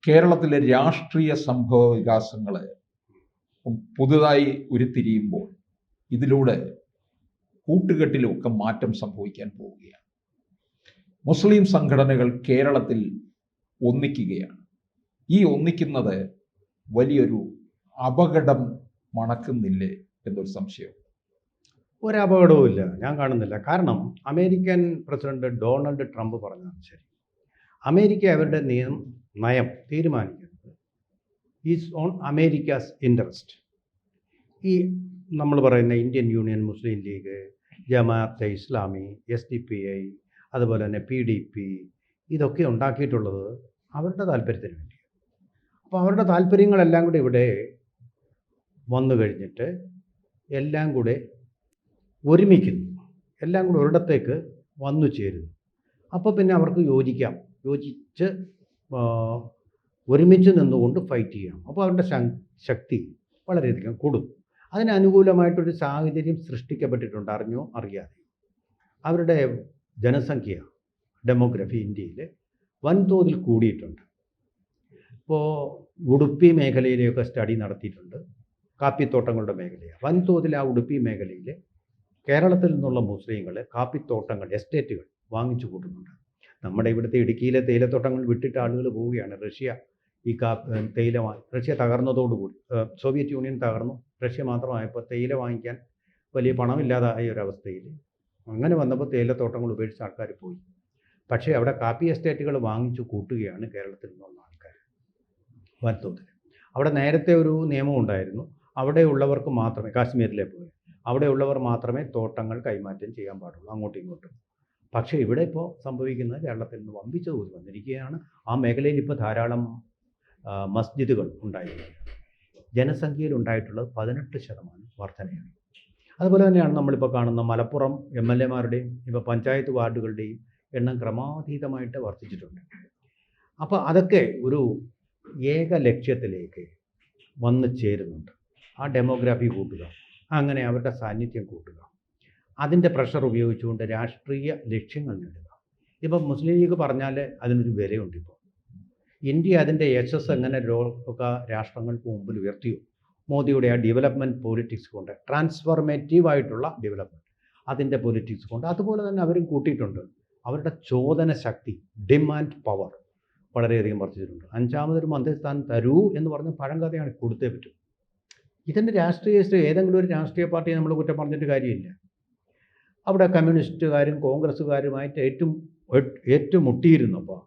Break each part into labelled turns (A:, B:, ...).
A: കേരളത്തിലെ രാഷ്ട്രീയ സംഭവ വികാസങ്ങൾ പുതുതായി ഉരുത്തിരിയുമ്പോൾ ഇതിലൂടെ കൂട്ടുകെട്ടിലുമൊക്കെ മാറ്റം സംഭവിക്കാൻ പോവുകയാണ്. മുസ്ലിം സംഘടനകൾ കേരളത്തിൽ ഒന്നിക്കുകയാണ്. ഈ ഒന്നിക്കുന്നത് വലിയൊരു അപകടം മണക്കുന്നില്ലേ എന്നൊരു സംശയം.
B: ഒരപകടവും ഇല്ല, ഞാൻ കാണുന്നില്ല. കാരണം അമേരിക്കൻ പ്രസിഡന്റ് ഡൊണാൾഡ് ട്രംപ് പറഞ്ഞതാണ് ശരി. അമേരിക്ക അവരുടെ നയം തീരുമാനിക്കുന്നത് ഈസ് ഓൺ അമേരിക്കാസ് ഇൻട്രസ്റ്റ്. ഈ നമ്മൾ പറയുന്ന ഇന്ത്യൻ യൂണിയൻ, മുസ്ലിം ലീഗ്, ജമാഅത്തെ ഇസ്ലാമി, SDPI, അതുപോലെ തന്നെ PDP, ഇതൊക്കെ ഉണ്ടാക്കിയിട്ടുള്ളത് അവരുടെ താല്പര്യത്തിന് വേണ്ടിയാണ്. അപ്പോൾ അവരുടെ താല്പര്യങ്ങളെല്ലാം കൂടി ഇവിടെ വന്നു കഴിഞ്ഞിട്ട് എല്ലാം കൂടെ ഒരുമിക്കുന്നു, എല്ലാം കൂടെ ഒരിടത്തേക്ക് വന്നു ചേരുന്നു. അപ്പോൾ പിന്നെ അവർക്ക് യോജിച്ച് ഒരുമിച്ച് നിന്നുകൊണ്ട് ഫൈറ്റ് ചെയ്യാം. അപ്പോൾ അവരുടെ ശക്തി വളരെയധികം കൂടും. അതിനനുകൂലമായിട്ടൊരു സാഹചര്യം സൃഷ്ടിക്കപ്പെട്ടിട്ടുണ്ട്, അറിഞ്ഞോ അറിയാതെ. അവരുടെ ജനസംഖ്യ, ഡെമോഗ്രഫി ഇന്ത്യയിൽ വൻതോതിൽ കൂടിയിട്ടുണ്ട്. ഇപ്പോൾ ഉടുപ്പി മേഖലയിലെയൊക്കെ സ്റ്റഡി നടത്തിയിട്ടുണ്ട്. കാപ്പിത്തോട്ടങ്ങളുടെ മേഖലയാണ് വൻതോതിൽ. ആ ഉടുപ്പി മേഖലയിൽ കേരളത്തിൽ നിന്നുള്ള മുസ്ലിങ്ങൾ കാപ്പിത്തോട്ടങ്ങൾ, എസ്റ്റേറ്റുകൾ വാങ്ങിച്ചു കൂട്ടുന്നുണ്ട്. നമ്മുടെ ഇവിടുത്തെ ഇടുക്കിയിലെ തേയിലത്തോട്ടങ്ങൾ വിട്ടിട്ട് ആളുകൾ പോവുകയാണ്. റഷ്യ തകർന്നതോടുകൂടി, സോവിയറ്റ് യൂണിയൻ തകർന്നു, റഷ്യ മാത്രമായപ്പോൾ തേയില വാങ്ങിക്കാൻ വലിയ പണമില്ലാതായ ഒരവസ്ഥയിൽ അങ്ങനെ വന്നപ്പോൾ തേയിലത്തോട്ടങ്ങൾ ഉപേക്ഷിച്ച ആൾക്കാർ പോയി. പക്ഷേ അവിടെ കാപ്പി എസ്റ്റേറ്റുകൾ വാങ്ങിച്ചു കൂട്ടുകയാണ് കേരളത്തിൽ നിന്നുള്ള ആൾക്കാർ വൻതോതിൽ. അവിടെ നേരത്തെ ഒരു നിയമം ഉണ്ടായിരുന്നു, അവിടെയുള്ളവർക്ക് മാത്രമേ, കാശ്മീരിലെ പോയി അവിടെയുള്ളവർ മാത്രമേ തോട്ടങ്ങൾ കൈമാറ്റം ചെയ്യാൻ പാടുള്ളൂ അങ്ങോട്ടും ഇങ്ങോട്ടും. പക്ഷേ ഇവിടെ ഇപ്പോൾ സംഭവിക്കുന്നത് കേരളത്തിൽ നിന്ന് വമ്പിച്ച തോതിൽ വന്നിരിക്കുകയാണ്. ആ മേഖലയിൽ ഇപ്പോൾ ധാരാളം മസ്ജിദുകൾ ഉണ്ടായിട്ടുണ്ട്. ജനസംഖ്യയിൽ ഉണ്ടായിട്ടുള്ളത് 18% വർധനയാണ്. അതുപോലെ തന്നെയാണ് നമ്മളിപ്പോൾ കാണുന്ന മലപ്പുറം MLA-മാരുടെയും ഇപ്പോൾ പഞ്ചായത്ത് വാർഡുകളുടെയും എണ്ണം ക്രമാതീതമായിട്ട് വർദ്ധിച്ചിട്ടുണ്ട്. അപ്പോൾ അതൊക്കെ ഒരു ഏക ലക്ഷ്യത്തിലേക്ക് വന്നു ചേരുന്നുണ്ട്. ആ ഡെമോഗ്രാഫി കൂട്ടുക, അങ്ങനെ അവരുടെ സാന്നിധ്യം കൂട്ടുക, അതിൻ്റെ പ്രഷർ ഉപയോഗിച്ചുകൊണ്ട് രാഷ്ട്രീയ ലക്ഷ്യങ്ങൾ നേടുക. ഇപ്പം മുസ്ലിം ലീഗ് പറഞ്ഞാൽ അതിനൊരു വിലയുണ്ട്. ഇപ്പോൾ ഇന്ത്യ അതിൻ്റെ യശസ് എങ്ങനെ ഒക്കെ രാഷ്ട്രങ്ങൾക്ക് മുമ്പിൽ ഉയർത്തിയോ, മോദിയുടെ ആ ഡെവലപ്മെൻറ്റ് പൊളിറ്റിക്സ് കൊണ്ട്, ട്രാൻസ്ഫോർമേറ്റീവായിട്ടുള്ള ഡെവലപ്മെൻറ്റ്, അതിൻ്റെ പൊളിറ്റിക്സ് കൊണ്ട് അതുപോലെ തന്നെ അവരും കൂട്ടിയിട്ടുണ്ട്. അവരുടെ ചോദന ശക്തി, ഡിമാൻഡ് പവർ വളരെയധികം വർദ്ധിച്ചിട്ടുണ്ട്. 5ാമതൊരു മന്ത്രിസ്ഥാനം തരൂ എന്ന് പറഞ്ഞ പഴങ്കഥയാണ്, കൊടുത്തേ പറ്റും. ഇതിൻ്റെ ഏതെങ്കിലും ഒരു രാഷ്ട്രീയ പാർട്ടിയെ നമ്മൾ കുറ്റം പറഞ്ഞിട്ട് കാര്യമില്ല. അവിടെ കമ്മ്യൂണിസ്റ്റുകാരും കോൺഗ്രസ്സുകാരുമായിട്ട് ഏറ്റുമുട്ടിയിരുന്നപ്പോൾ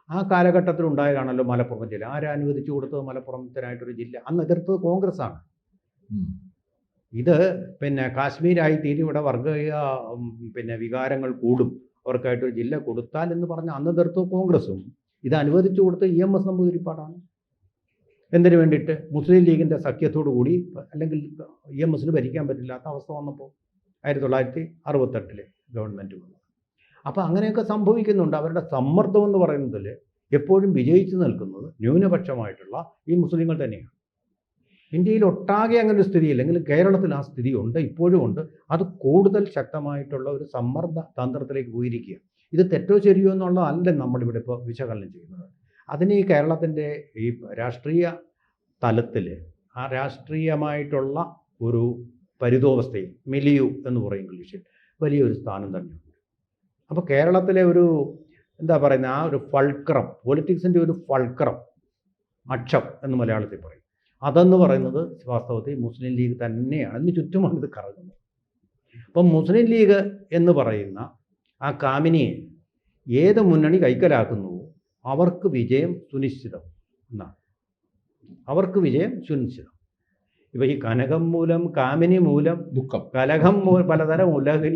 B: ആ കാലഘട്ടത്തിൽ ഉണ്ടായതാണല്ലോ മലപ്പുറം ജില്ല. ആരനുവദിച്ചു കൊടുത്തത് മലപ്പുറത്തിനായിട്ടൊരു ജില്ല? അന്ന് എതിർത്തത് കോൺഗ്രസ്സാണ്. ഇത് പിന്നെ കാശ്മീരായി തീരും, ഇവിടെ വർഗീയ വികാരങ്ങൾ കൂടും, അവർക്കായിട്ടൊരു ജില്ല കൊടുത്താൽ എന്ന് പറഞ്ഞ് അന്ന് എതിർത്തത് കോൺഗ്രസ്സും. ഇത് അനുവദിച്ചു കൊടുത്ത് EMS നമ്പൂതിരിപ്പാടാണ്. എന്തിനു വേണ്ടിയിട്ട്? മുസ്ലിം ലീഗിൻ്റെ സഖ്യത്തോടു കൂടി, അല്ലെങ്കിൽ EMSന് ഭരിക്കാൻ പറ്റില്ലാത്ത അവസ്ഥ വന്നപ്പോൾ 1968 ഗവൺമെൻറ് വന്നു. അപ്പോൾ അങ്ങനെയൊക്കെ സംഭവിക്കുന്നുണ്ട്. അവരുടെ സമ്മർദ്ദം എന്ന് പറയുന്നതിൽ എപ്പോഴും വിജയിച്ചു നിൽക്കുന്നത് ന്യൂനപക്ഷമായിട്ടുള്ള ഈ മുസ്ലിങ്ങൾ തന്നെയാണ്. ഇന്ത്യയിൽ ഒട്ടാകെ അങ്ങനെ ഒരു സ്ഥിതിയില്ല, എങ്കിലും കേരളത്തിൽ ആ സ്ഥിതി ഉണ്ട്, ഇപ്പോഴും ഉണ്ട്. അത് കൂടുതൽ ശക്തമായിട്ടുള്ള ഒരു സമ്മർദ്ദ തന്ത്രത്തിലേക്ക് പോയിരിക്കുക. ഇത് തെറ്റോ ശരിയോ എന്നുള്ളതല്ല നമ്മളിവിടെ ഇപ്പോൾ വിശകലനം ചെയ്യുന്നത്. അതിന് ഈ കേരളത്തിൻ്റെ ഈ രാഷ്ട്രീയ തലത്തിൽ ആ രാഷ്ട്രീയമായിട്ടുള്ള ഒരു പരിതോവസ്ഥയിൽ, മിലിയു എന്ന് പറയും ഇംഗ്ലീഷിൽ, വലിയൊരു സ്ഥാനം തന്നെയുണ്ട്. അപ്പോൾ കേരളത്തിലെ ഒരു എന്താ പറയുന്നത്, ആ ഒരു ഫൾക്രം, പൊളിറ്റിക്സിൻ്റെ ഒരു ഫൾക്രം, അക്ഷം എന്ന് മലയാളത്തിൽ പറയും, അതെന്ന് പറയുന്നത് വാസ്തവത്തിൽ മുസ്ലിം ലീഗ് തന്നെയാണ്. അതിന് ചുറ്റുമാണ് ഇത് കറങ്ങുന്നത്. അപ്പം മുസ്ലിം ലീഗ് എന്ന് പറയുന്ന ആ കാമിനിയെ ഏത് മുന്നണി കൈക്കലാക്കുന്നുവോ അവർക്ക് വിജയം സുനിശ്ചിതം എന്നാണ്. അവർക്ക് വിജയം സുനിശ്ചിതം. ഇപ്പോൾ ഈ കനകം മൂലം, കാമിനി മൂലം ദുഃഖം, കലഹം പലതരം ഉലകിൽ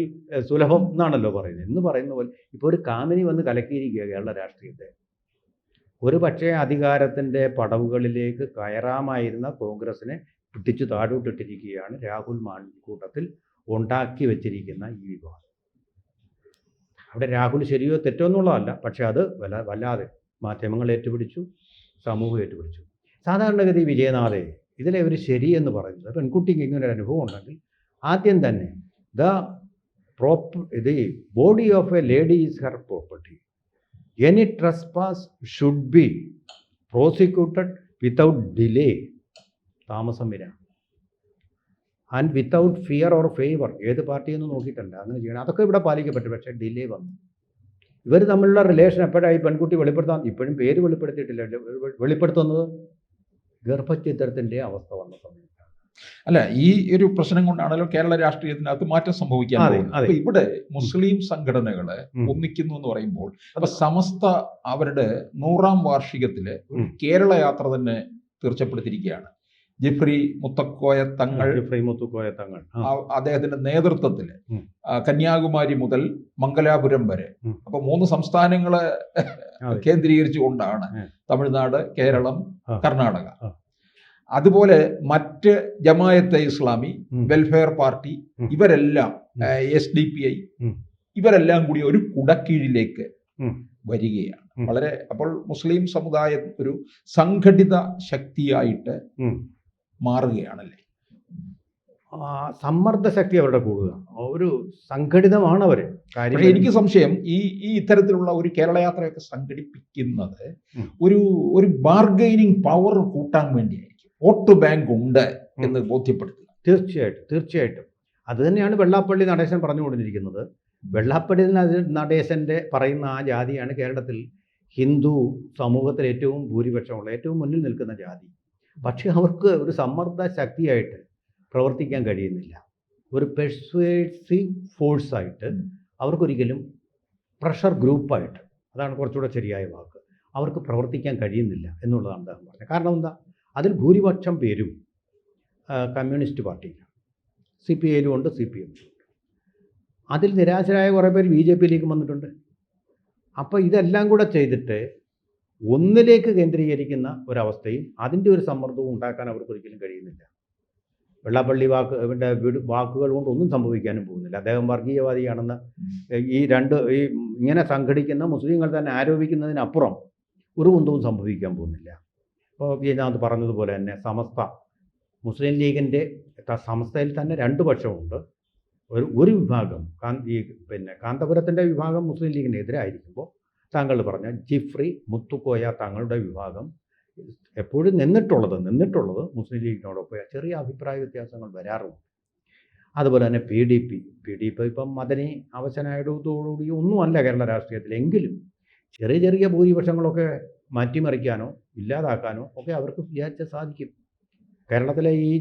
B: സുലഭം എന്നാണല്ലോ പറയുന്നത്. എന്ന് പറയുന്ന പോലെ ഇപ്പോൾ ഒരു കാമിനി വന്ന് കലക്കിയിരിക്കുക കേരള രാഷ്ട്രീയത്തെ. ഒരു പക്ഷേ അധികാരത്തിൻ്റെ പടവുകളിലേക്ക് കയറാമായിരുന്ന കോൺഗ്രസിനെ പിടിച്ചു താഴോട്ടിട്ടിരിക്കുകയാണ് രാഹുൽ മാൺകൂട്ടത്തിൽ ഉണ്ടാക്കി വെച്ചിരിക്കുന്ന ഈ വിവാദം. അവിടെ രാഹുൽ ശരിയോ തെറ്റോ എന്നുള്ളതല്ല, പക്ഷേ അത് വല്ലാതെ മാധ്യമങ്ങൾ ഏറ്റുപിടിച്ചു, സമൂഹം ഏറ്റുപിടിച്ചു. സാധാരണഗതി വിജയനാഥേ, ഇതിലെ ഒരു ശരി എന്ന് പറയുന്നത്, പെൺകുട്ടിക്ക് ഇങ്ങനെ ഒരു അനുഭവം ഉണ്ടെങ്കിൽ ആദ്യം തന്നെ the body of a lady is her property. Any trespass should be prosecuted without delay, താമസം വരാം, and without fear or favour, ഏത് പാർട്ടിയൊന്നും നോക്കിയിട്ടല്ല അങ്ങനെ ചെയ്യണം. അതൊക്കെ ഇവിടെ പാലിക്കപ്പെട്ടു. പക്ഷേ ഡിലേ വന്നു. ഇവർ തമ്മിലുള്ള റിലേഷൻ എപ്പോഴായി പെൺകുട്ടി വെളിപ്പെടുത്താൻ, ഇപ്പോഴും പേര് വെളിപ്പെടുത്തിയിട്ടില്ല, വെളിപ്പെടുത്തുന്നത് ഗർഭഛിദ്രത്തിൻ്റെ അവസ്ഥ വന്ന സമയത്താണ്.
A: അല്ല, ഈ ഒരു പ്രശ്നം കൊണ്ടാണല്ലോ കേരള രാഷ്ട്രീയത്തിനകത്ത് മാറ്റം സംഭവിക്കാൻ പോകുന്നത്. അപ്പൊ ഇവിടെ മുസ്ലിം സംഘടനകള് ഒന്നിക്കുന്നു എന്ന് പറയുമ്പോൾ അപ്പൊ സമസ്ത അവരുടെ 100ാം വാർഷികത്തില് ഒരു കേരള യാത്ര തന്നെ തീർച്ചപ്പെടുത്തിയിരിക്കുകയാണ്. ജിഫ്രി മുത്തക്കോയ തങ്ങൾ അദ്ദേഹത്തിന്റെ നേതൃത്വത്തില് കന്യാകുമാരി മുതൽ മംഗലാപുരം വരെ, അപ്പൊ 3 സംസ്ഥാനങ്ങളെ കേന്ദ്രീകരിച്ചുകൊണ്ടാണ് തമിഴ്നാട്, കേരളം, കർണാടക. അതുപോലെ മറ്റ് ജമായത്തെ ഇസ്ലാമി, വെൽഫെയർ പാർട്ടി, ഇവരെല്ലാം SDPI, ഇവരെല്ലാം കൂടി ഒരു കുടക്കീഴിലേക്ക് വരികയാണ്. വളരെ അപ്പോൾ മുസ്ലിം സമുദായം ഒരു സംഘടിത ശക്തിയായിട്ട് മാറുകയാണല്ലേ.
B: സമ്മർദ്ദ ശക്തി അവരുടെ കൂടുക, ഒരു സംഘടിതമാണ് അവർ.
A: പക്ഷേ എനിക്ക് സംശയം ഈ ഇത്തരത്തിലുള്ള ഒരു കേരള യാത്രയൊക്കെ സംഘടിപ്പിക്കുന്നത് ഒരു ബാർഗൈനിങ് പവർ കൂട്ടാൻ വേണ്ടിയായിരിക്കും. വോട്ട് ബാങ്ക് ഉണ്ട് എന്ന് ബോധ്യപ്പെടുത്തുക.
B: തീർച്ചയായിട്ടും അത് തന്നെയാണ് വെള്ളാപ്പള്ളി നടേശൻ പറഞ്ഞുകൊണ്ടിരിക്കുന്നത്. വെള്ളാപ്പള്ളി നടേശൻ്റെ പറയുന്ന ആ ജാതിയാണ് കേരളത്തിൽ ഹിന്ദു സമൂഹത്തിൽ ഏറ്റവും ഭൂരിപക്ഷമുള്ള, ഏറ്റവും മുന്നിൽ നിൽക്കുന്ന ജാതി. പക്ഷേ അവർക്ക് ഒരു സമ്മർദ്ദ ശക്തിയായിട്ട് പ്രവർത്തിക്കാൻ കഴിയുന്നില്ല. ഒരു പെർസ്വേസീവ് ഫോഴ്സായിട്ട് അവർക്കൊരിക്കലും പ്രഷർ ഗ്രൂപ്പായിട്ട്, അതാണ് കുറച്ചുകൂടെ ശരിയായ വാക്ക്, അവർക്ക് പ്രവർത്തിക്കാൻ കഴിയുന്നില്ല എന്നുള്ളതാണ് അദ്ദേഹം പറഞ്ഞത്. കാരണം എന്താ, അതിൽ ഭൂരിപക്ഷം പേരും കമ്മ്യൂണിസ്റ്റ് പാർട്ടിയിലാണ്, CPIയിലും ഉണ്ട്, CPMയിലും ഉണ്ട്. അതിൽ നിരാശരായ കുറേ പേര് BJPയിലേക്ക് വന്നിട്ടുണ്ട്. അപ്പോൾ ഇതെല്ലാം കൂടെ ചെയ്തിട്ട് ഒന്നിലേക്ക് കേന്ദ്രീകരിക്കുന്ന ഒരവസ്ഥയും അതിൻ്റെ ഒരു സമ്മർദ്ദവും ഉണ്ടാക്കാൻ അവർക്കൊരിക്കലും കഴിയുന്നില്ല. വെള്ളാപ്പള്ളി വാക്കുകൾ കൊണ്ട് ഒന്നും സംഭവിക്കാനും പോകുന്നില്ല. അദ്ദേഹം വർഗീയവാദിയാണെന്ന് ഇങ്ങനെ സംഘടിക്കുന്ന മുസ്ലിങ്ങൾ തന്നെ ആരോപിക്കുന്നതിനപ്പുറം ഒരു കുന്തവും സംഭവിക്കാൻ പോകുന്നില്ല. ഇപ്പോൾ ഇതിനകത്ത് പറഞ്ഞതുപോലെ തന്നെ മുസ്ലിം ലീഗിൻ്റെ സമസ്തയിൽ തന്നെ 2 പക്ഷമുണ്ട്. ഒരു വിഭാഗം കാന്തപുരത്തിൻ്റെ വിഭാഗം മുസ്ലിം ലീഗിന് എതിരായിരിക്കുമ്പോൾ താങ്കൾ പറഞ്ഞ ജിഫ്രി മുത്തുക്കോയ തങ്ങളുടെ വിഭാഗം എപ്പോഴും നിന്നിട്ടുള്ളത് മുസ്ലിം ലീഗിനോടൊപ്പം ചെറിയ അഭിപ്രായ വ്യത്യാസങ്ങൾ വരാറുണ്ട്. അതുപോലെ തന്നെ PDP ഇപ്പം മദനി അവശനായതോടുകൂടി ഒന്നുമല്ല കേരള രാഷ്ട്രീയത്തിൽ, എങ്കിലും ചെറിയ ഭൂരിപക്ഷങ്ങളൊക്കെ മാറ്റിമറിക്കാനോ ഇല്ലാതാക്കാനോ ഒക്കെ അവർക്ക് വിചാരിച്ചാൽ സാധിക്കും. കേരളത്തിലെ ഈ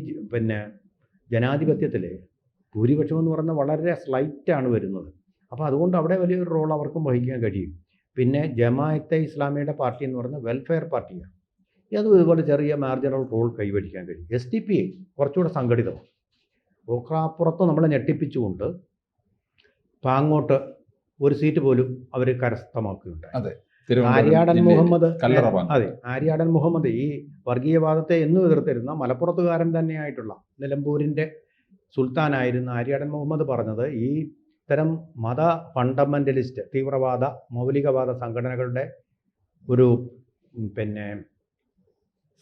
B: ജനാധിപത്യത്തിലെ ഭൂരിപക്ഷം എന്ന് പറഞ്ഞാൽ വളരെ സ്ലൈറ്റാണ് വരുന്നത്. അപ്പോൾ അതുകൊണ്ട് അവിടെ വലിയൊരു റോൾ അവർക്കും വഹിക്കാൻ കഴിയും. പിന്നെ ജമാഅത്തെ ഇസ്ലാമിയുടെ പാർട്ടി എന്ന് പറയുന്നത് വെൽഫെയർ പാർട്ടിയാണ്. അതും ഇതുപോലെ ചെറിയ മാർജിനൽ റോൾ കൈവരിക്കാൻ കഴിയും. SDPI കുറച്ചുകൂടെ സംഘടിതമാണ്. ഓക്രാപ്പുറത്ത് നമ്മളെ ഞെട്ടിപ്പിച്ചുകൊണ്ട് പാങ്ങോട്ട് ഒരു സീറ്റ് പോലും അവർ കരസ്ഥമാക്കുകയുണ്ടായി. ആര്യാടൻ മുഹമ്മദ് ഈ വർഗീയവാദത്തെ എന്നും എതിർത്തിരുന്ന മലപ്പുറത്തുകാരൻ തന്നെയായിട്ടുള്ള നിലമ്പൂരിൻ്റെ സുൽത്താനായിരുന്ന ആര്യാടൻ മുഹമ്മദ് പറഞ്ഞത് ഈ ഇത്തരം മത ഫണ്ടമെൻ്റലിസ്റ്റ്, തീവ്രവാദ മൗലികവാദ സംഘടനകളുടെ ഒരു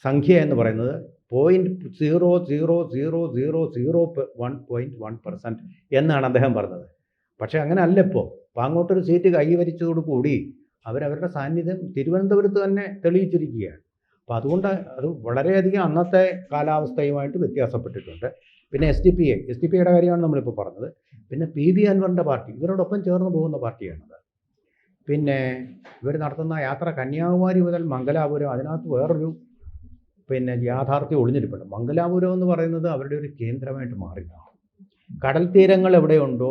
B: സംഖ്യ എന്ന് പറയുന്നത് 0.00001% എന്നാണ് അദ്ദേഹം പറഞ്ഞത്. പക്ഷേ അങ്ങനെ അല്ല. ഇപ്പോൾ പാങ്ങോട്ടൊരു സീറ്റ് കൈവരിച്ചതോടുകൂടി അവരവരുടെ സാന്നിധ്യം തിരുവനന്തപുരത്ത് തന്നെ തെളിയിച്ചിരിക്കുകയാണ്. അപ്പോൾ അതുകൊണ്ട് അത് വളരെയധികം അന്നത്തെ കാലാവസ്ഥയുമായിട്ട് വ്യത്യാസപ്പെട്ടിട്ടുണ്ട്. പിന്നെ SDPIയുടെ കാര്യമാണ് നമ്മളിപ്പോൾ പറഞ്ഞത്. പിന്നെ PV അൻവറിൻ്റെ പാർട്ടി ഇവരോടൊപ്പം ചേർന്ന് പോകുന്ന പാർട്ടിയാണത്. പിന്നെ ഇവർ നടത്തുന്ന യാത്ര കന്യാകുമാരി മുതൽ മംഗലാപുരം, അതിനകത്ത് വേറൊരു യാഥാർത്ഥ്യം ഒളിഞ്ഞിരിപ്പുണ്ട്. മംഗലാപുരം എന്ന് പറയുന്നത് അവരുടെ ഒരു കേന്ദ്രമായിട്ട് മാറിയാണ്. കടൽ തീരങ്ങൾ എവിടെയുണ്ടോ,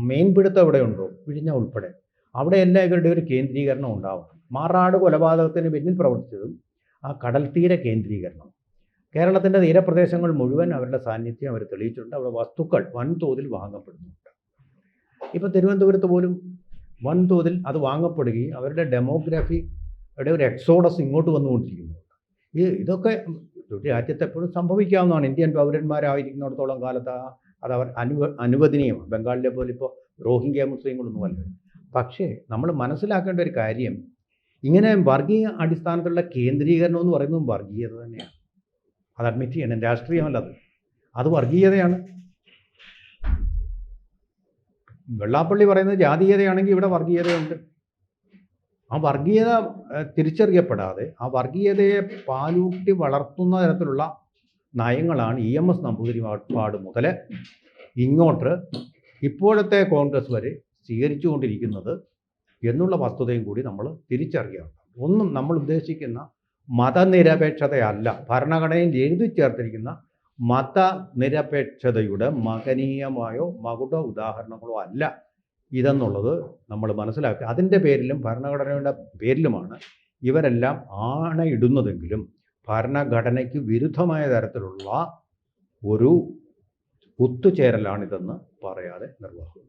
B: മീൻപിടുത്തം എവിടെയുണ്ടോ, വിഴിഞ്ഞ ഉൾപ്പെടെ അവിടെയെല്ലാം ഇവരുടെ ഒരു കേന്ദ്രീകരണം ഉണ്ടാവണം. മാറാട് കൊലപാതകത്തിന് പിന്നിൽ പ്രവർത്തിച്ചതും ആ കടൽ തീര കേന്ദ്രീകരണം. കേരളത്തിൻ്റെ തീരപ്രദേശങ്ങൾ മുഴുവൻ അവരുടെ സാന്നിധ്യം അവർ തെളിയിച്ചിട്ടുണ്ട്. അവിടെ വസ്തുക്കൾ വൻതോതിൽ വാങ്ങപ്പെടുന്നുണ്ട്. ഇപ്പോൾ തിരുവനന്തപുരത്ത് പോലും വൻതോതിൽ അത് വാങ്ങപ്പെടുകയും അവരുടെ ഡെമോഗ്രഫിയുടെ ഒരു എക്സോഡസ് ഇങ്ങോട്ട് വന്നുകൊണ്ടിരിക്കുന്നുണ്ട്. ഇതൊക്കെ രാജ്യത്ത് എപ്പോഴും സംഭവിക്കാവുന്നതാണ്. ഇന്ത്യൻ പൗരന്മാരായിരിക്കുന്നിടത്തോളം കാലത്ത് അത് അവർ അനുവദനീയമാണ്. ബംഗാളിലെ പോലെ ഇപ്പോൾ റോഹിംഗ്യ മുസ്ലിങ്ങളൊന്നുമല്ല. പക്ഷേ നമ്മൾ മനസ്സിലാക്കേണ്ട ഒരു കാര്യം, ഇങ്ങനെ വർഗീയ അടിസ്ഥാനത്തിലുള്ള കേന്ദ്രീകരണം എന്ന് പറയുന്നതും വർഗീയത തന്നെയാണ്. അത് അഡ്മിറ്റ് ചെയ്യണം. രാഷ്ട്രീയമല്ലത്, അത് വർഗീയതയാണ്. വെള്ളാപ്പള്ളി പറയുന്നത് ജാതീയതയാണെങ്കിൽ ഇവിടെ വർഗീയതയുണ്ട്. ആ വർഗീയത തിരിച്ചറിയപ്പെടാതെ ആ വർഗീയതയെ പാലൂട്ടി വളർത്തുന്ന തരത്തിലുള്ള നയങ്ങളാണ് EMS നമ്പൂതിരിപ്പാട് മുതൽ ഇങ്ങോട്ട് ഇപ്പോഴത്തെ കോൺഗ്രസ് വരെ സ്വീകരിച്ചുകൊണ്ടിരിക്കുന്നത് എന്നുള്ള വസ്തുതയും കൂടി നമ്മൾ തിരിച്ചറിയണം. ഒന്നും നമ്മൾ ഉദ്ദേശിക്കുന്ന മതനിരപേക്ഷതയല്ല, ഭരണഘടനയിൽ എഴുതി ചേർത്തിരിക്കുന്ന മതനിരപേക്ഷതയുടെ മഹനീയമായോ മകുട ഉദാഹരണങ്ങളോ അല്ല ഇതെന്നുള്ളത് നമ്മൾ മനസ്സിലാക്കുക. അതിൻ്റെ പേരിലും ഭരണഘടനയുടെ പേരിലുമാണ് ഇവരെല്ലാം ആണയിടുന്നതെങ്കിലും ഭരണഘടനയ്ക്ക് വിരുദ്ധമായ തരത്തിലുള്ള ഒരു ഒത്തുചേരലാണിതെന്ന് പറയാതെ നിർവാഹം.